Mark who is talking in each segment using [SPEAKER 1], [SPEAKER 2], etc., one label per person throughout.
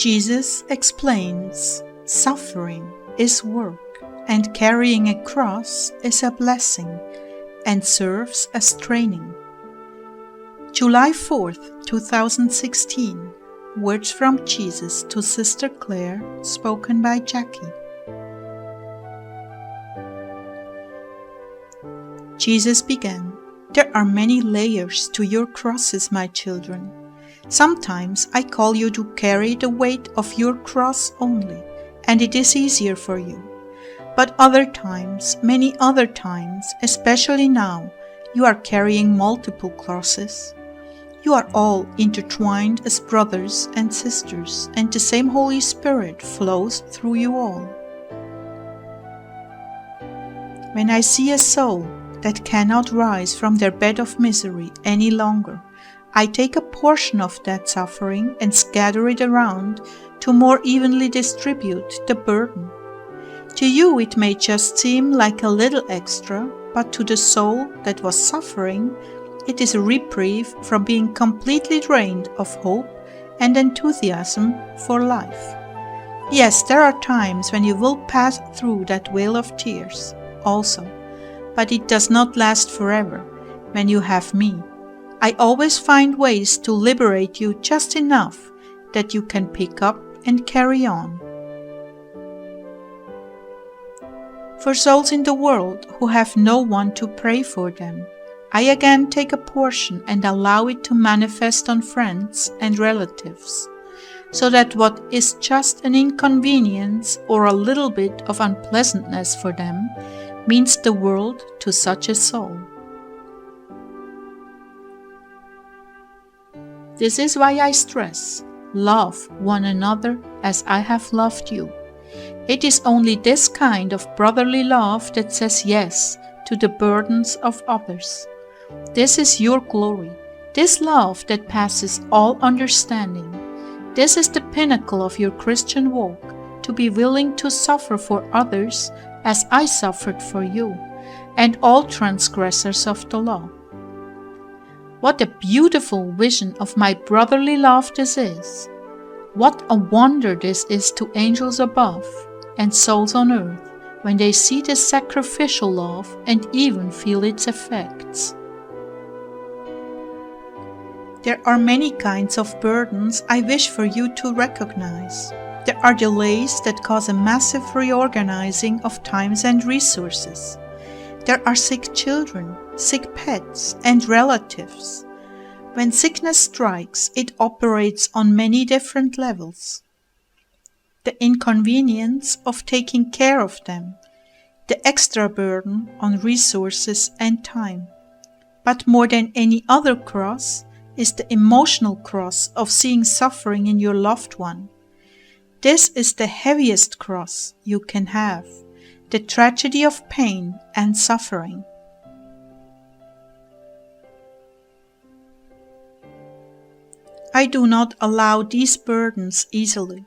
[SPEAKER 1] Jesus explains, suffering is work, and carrying a cross is a blessing and serves as training. July 4th, 2016. Words from Jesus to Sister Clare, spoken by Jackie. Jesus began, "There are many layers to your crosses, my children. Sometimes I call you to carry the weight of your cross only, and it is easier for you. But other times, many other times, especially now, you are carrying multiple crosses. You are all intertwined as brothers and sisters, and the same Holy Spirit flows through you all. When I see a soul that cannot rise from their bed of misery any longer, I take a portion of that suffering and scatter it around to more evenly distribute the burden. To you it may just seem like a little extra, but to the soul that was suffering, it is a reprieve from being completely drained of hope and enthusiasm for life. Yes, there are times when you will pass through that vale of tears also, but it does not last forever. When you have me, I always find ways to liberate you just enough that you can pick up and carry on. For souls in the world who have no one to pray for them, I again take a portion and allow it to manifest on friends and relatives, so that what is just an inconvenience or a little bit of unpleasantness for them means the world to such a soul. This is why I stress, love one another as I have loved you. It is only this kind of brotherly love that says yes to the burdens of others. This is your glory, this love that passes all understanding. This is the pinnacle of your Christian walk, to be willing to suffer for others as I suffered for you, and all transgressors of the law. What a beautiful vision of my brotherly love this is! What a wonder this is to angels above and souls on earth when they see this sacrificial love and even feel its effects. There are many kinds of burdens I wish for you to recognize. There are delays that cause a massive reorganizing of times and resources. There are sick children, sick pets, and relatives. When sickness strikes, it operates on many different levels. The inconvenience of taking care of them, the extra burden on resources and time. But more than any other cross is the emotional cross of seeing suffering in your loved one. This is the heaviest cross you can have, the tragedy of pain and suffering. I do not allow these burdens easily.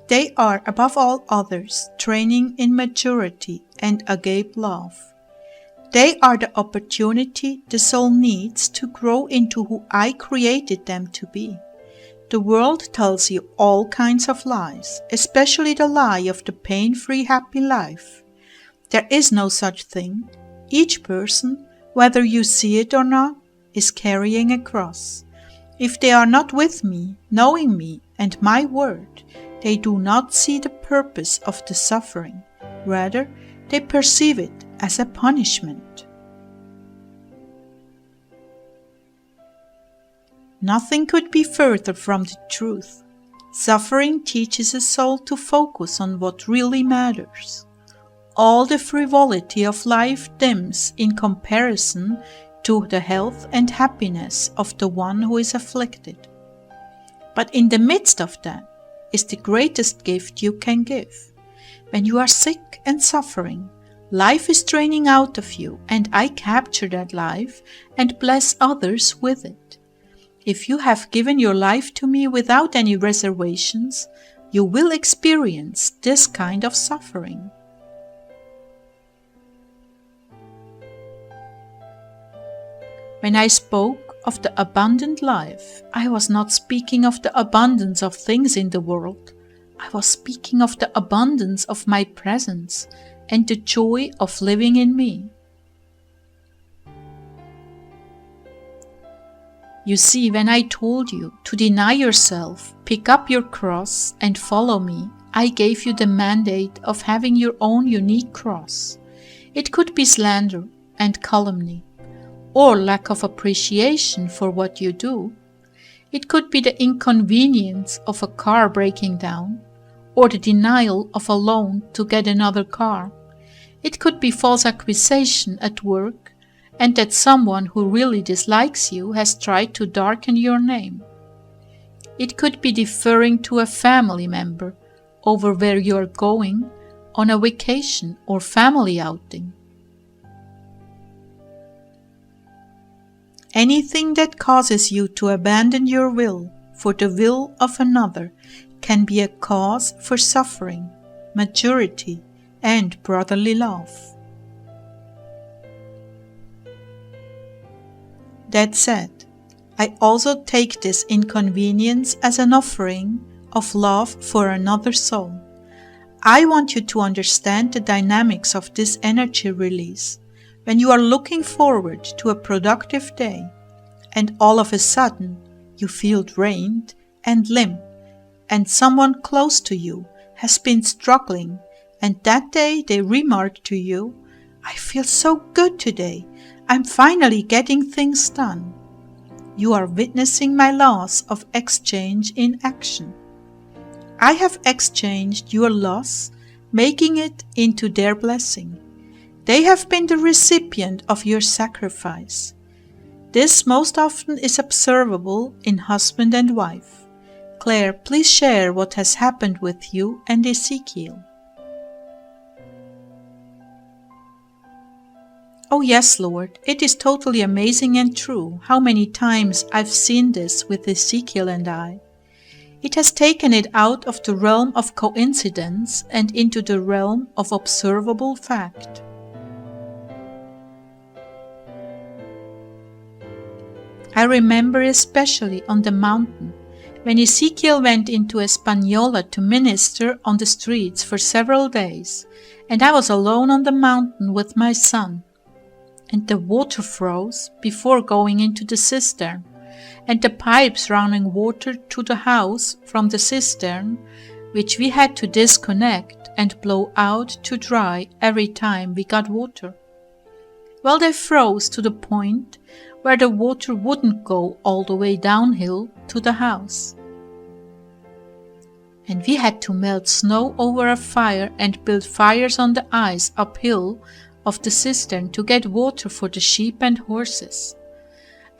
[SPEAKER 1] They are, above all others, training in maturity and agape love. They are the opportunity the soul needs to grow into who I created them to be. The world tells you all kinds of lies, especially the lie of the pain-free happy life. There is no such thing. Each person, whether you see it or not, is carrying a cross. If they are not with me, knowing me and my word, they do not see the purpose of the suffering. Rather, they perceive it as a punishment. Nothing could be further from the truth. Suffering teaches a soul to focus on what really matters. All the frivolity of life dims in comparison to the health and happiness of the one who is afflicted. But in the midst of that is the greatest gift you can give. When you are sick and suffering, life is draining out of you, and I capture that life and bless others with it. If you have given your life to me without any reservations, you will experience this kind of suffering. When I spoke of the abundant life, I was not speaking of the abundance of things in the world. I was speaking of the abundance of my presence and the joy of living in me. You see, when I told you to deny yourself, pick up your cross and follow me, I gave you the mandate of having your own unique cross. It could be slander and calumny, or lack of appreciation for what you do. It could be the inconvenience of a car breaking down, or the denial of a loan to get another car. It could be false accusation at work, and that someone who really dislikes you has tried to darken your name. It could be deferring to a family member over where you are going on a vacation or family outing. Anything that causes you to abandon your will for the will of another can be a cause for suffering, maturity, and brotherly love. That said, I also take this inconvenience as an offering of love for another soul. I want you to understand the dynamics of this energy release when you are looking forward to a productive day and all of a sudden you feel drained and limp and someone close to you has been struggling and that day they remark to you, "I feel so good today. I'm finally getting things done." You are witnessing my loss of exchange in action. I have exchanged your loss, making it into their blessing. They have been the recipient of your sacrifice. This most often is observable in husband and wife. Clare, please share what has happened with you and Ezekiel. Oh yes, Lord, it is totally amazing and true how many times I've seen this with Ezekiel and I. It has taken it out of the realm of coincidence and into the realm of observable fact. I remember especially on the mountain, when Ezekiel went into Española to minister on the streets for several days, and I was alone on the mountain with my son. And the water froze before going into the cistern, and the pipes running water to the house from the cistern, which we had to disconnect and blow out to dry every time we got water. Well, they froze to the point where the water wouldn't go all the way downhill to the house. And we had to melt snow over a fire and build fires on the ice uphill of the cistern to get water for the sheep and horses.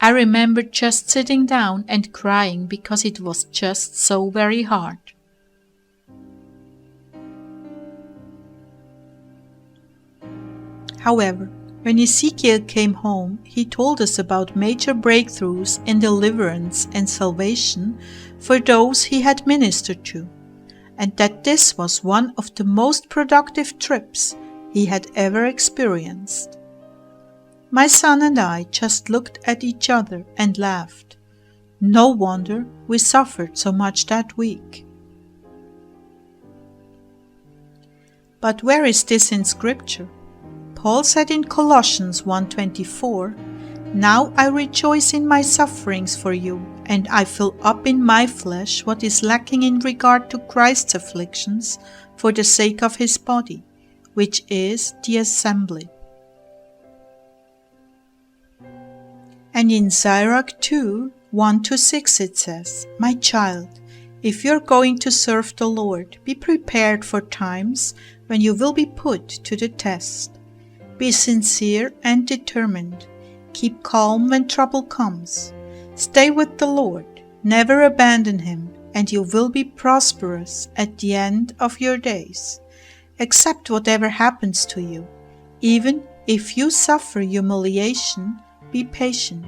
[SPEAKER 1] I remember just sitting down and crying because it was just so very hard. However, when Ezekiel came home, he told us about major breakthroughs in deliverance and salvation for those he had ministered to, and that this was one of the most productive trips he had ever experienced. My son and I just looked at each other and laughed. No wonder we suffered so much that week. But where is this in Scripture? Paul said in Colossians 1:24, "Now I rejoice in my sufferings for you, and I fill up in my flesh what is lacking in regard to Christ's afflictions for the sake of his body, which is the assembly." And in Sirach 2:1-6 it says, "My child, if you're going to serve the Lord, be prepared for times when you will be put to the test. Be sincere and determined. Keep calm when trouble comes. Stay with the Lord, never abandon him, and you will be prosperous at the end of your days. Accept whatever happens to you. Even if you suffer humiliation, be patient.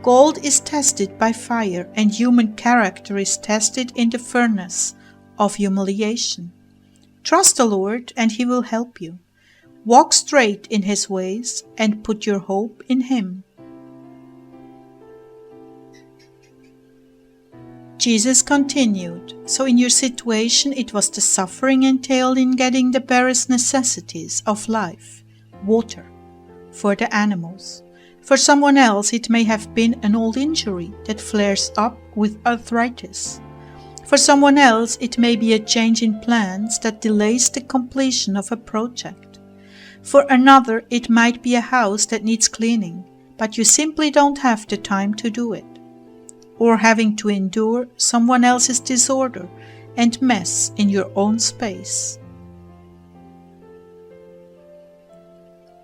[SPEAKER 1] Gold is tested by fire, and human character is tested in the furnace of humiliation. Trust the Lord, and he will help you. Walk straight in his ways, and put your hope in him." Jesus continued, so in your situation it was the suffering entailed in getting the barest necessities of life, water, for the animals. For someone else it may have been an old injury that flares up with arthritis. For someone else it may be a change in plans that delays the completion of a project. For another it might be a house that needs cleaning, but you simply don't have the time to do it. Or having to endure someone else's disorder and mess in your own space.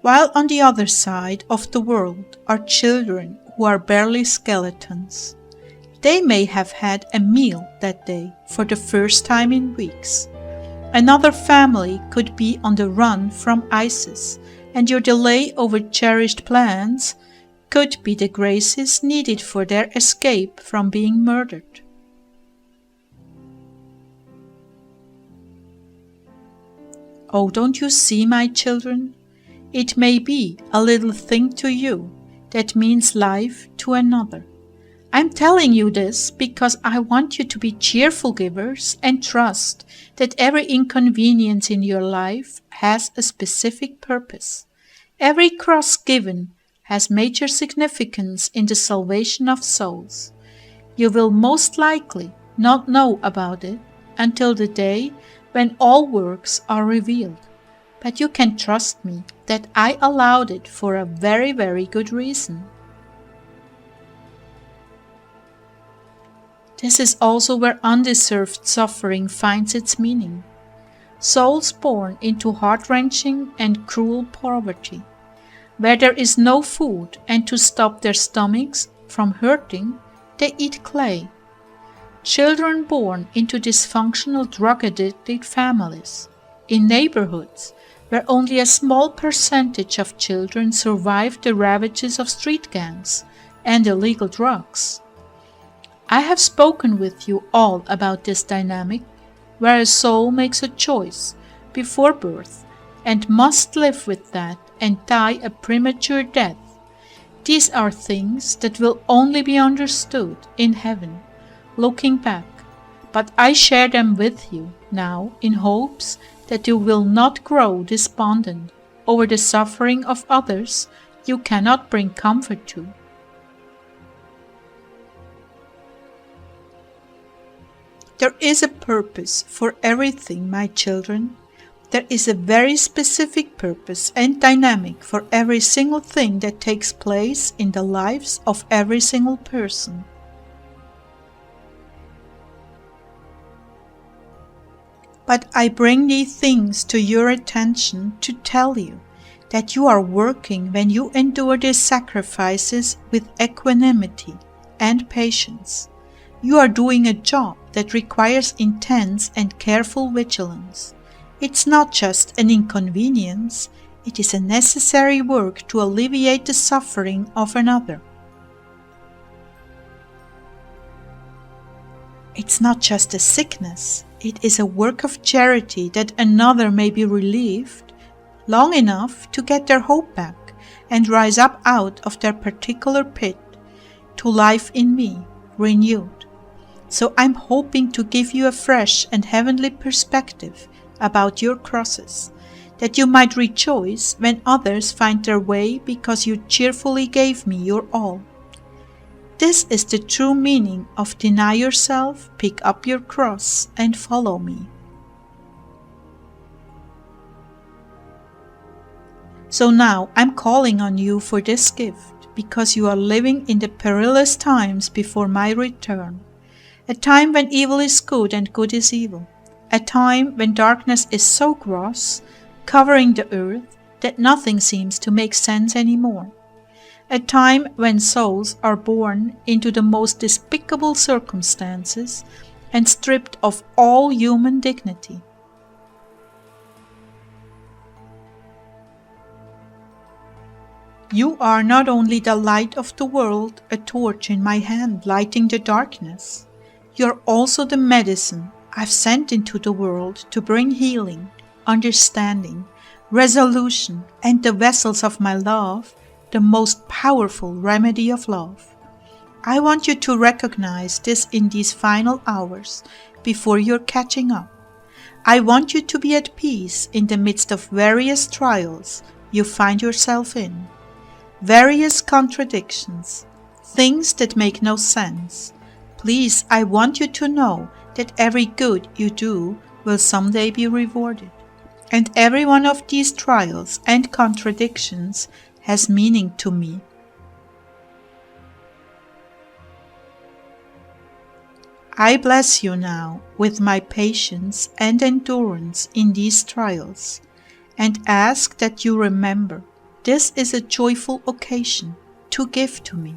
[SPEAKER 1] While on the other side of the world are children who are barely skeletons. They may have had a meal that day for the first time in weeks. Another family could be on the run from ISIS, and your delay over cherished plans could be the graces needed for their escape from being murdered. Oh, don't you see, my children? It may be a little thing to you that means life to another. I'm telling you this because I want you to be cheerful givers and trust that every inconvenience in your life has a specific purpose. Every cross given has major significance in the salvation of souls. You will most likely not know about it until the day when all works are revealed. But you can trust me that I allowed it for a very, very good reason. This is also where undeserved suffering finds its meaning. Souls born into heart-wrenching and cruel poverty, where there is no food, and to stop their stomachs from hurting, they eat clay. Children born into dysfunctional drug-addicted families, in neighborhoods where only a small percentage of children survive the ravages of street gangs and illegal drugs. I have spoken with you all about this dynamic, where a soul makes a choice before birth and must live with that and die a premature death. These are things that will only be understood in heaven, looking back, but I share them with you now in hopes that you will not grow despondent over the suffering of others you cannot bring comfort to. There is a purpose for everything, my children. There is a very specific purpose and dynamic for every single thing that takes place in the lives of every single person. But I bring these things to your attention to tell you that you are working when you endure these sacrifices with equanimity and patience. You are doing a job that requires intense and careful vigilance. It's not just an inconvenience, it is a necessary work to alleviate the suffering of another. It's not just a sickness, it is a work of charity that another may be relieved long enough to get their hope back and rise up out of their particular pit to life in me, renewed. So I'm hoping to give you a fresh and heavenly perspective about your crosses, that you might rejoice when others find their way because you cheerfully gave me your all. This is the true meaning of deny yourself, pick up your cross, and follow me. So now I'm calling on you for this gift, because you are living in the perilous times before my return, a time when evil is good and good is evil, a time when darkness is so gross, covering the earth, that nothing seems to make sense anymore. A time when souls are born into the most despicable circumstances and stripped of all human dignity. You are not only the light of the world, a torch in my hand lighting the darkness. You are also the medicine I've sent into the world to bring healing, understanding, resolution, and the vessels of my love, the most powerful remedy of love. I want you to recognize this in these final hours before you're catching up. I want you to be at peace in the midst of various trials you find yourself in, various contradictions, things that make no sense. Please, I want you to know that every good you do will someday be rewarded. And every one of these trials and contradictions has meaning to me. I bless you now with my patience and endurance in these trials, and ask that you remember this is a joyful occasion to give to me.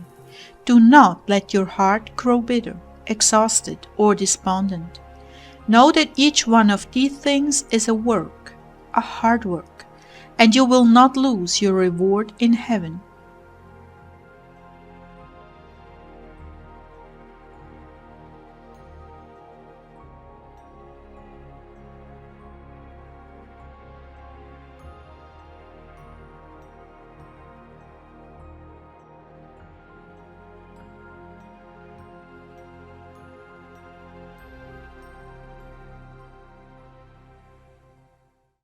[SPEAKER 1] Do not let your heart grow bitter, exhausted, or despondent. Know that each one of these things is a work, a hard work, and you will not lose your reward in heaven